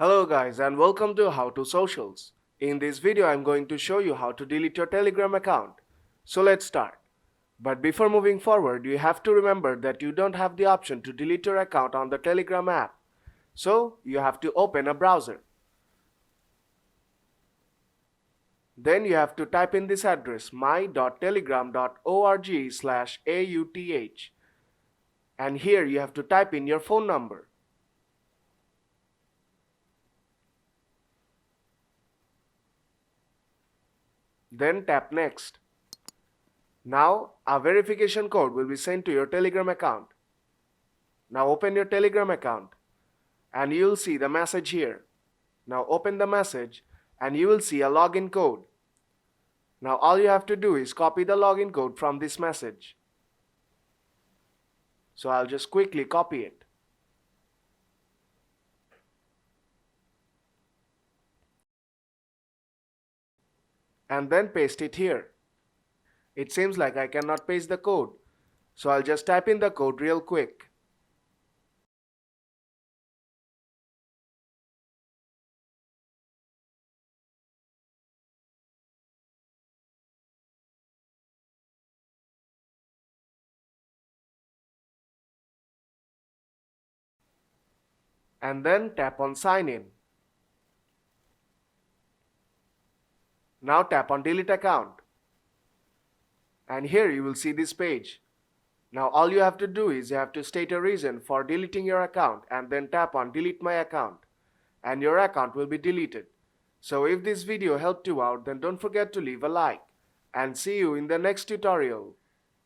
Hello guys and welcome to How to Socials. In this video I'm going to show you how to delete your Telegram account. So let's start. But before moving forward, you have to remember that you don't have the option to delete your account on the Telegram app. So you have to open a browser. Then you have to type in this address my.telegram.org/auth, and here you have to type in your phone number. Then tap next. Now a verification code will be sent to your Telegram account. Now open your Telegram account and you will see the message here. Now open the message and you will see a login code. Now all you have to do is copy the login code from this message. So I'll just quickly copy it. And then paste it here. It seems like I cannot paste the code. So I'll just type in the code real quick. And then tap on sign in. Now tap on delete account. And here you will see this page. Now all you have to do is you have to state a reason for deleting your account and then tap on delete my account. And your account will be deleted. So if this video helped you out, then don't forget to leave a like. And see you in the next tutorial.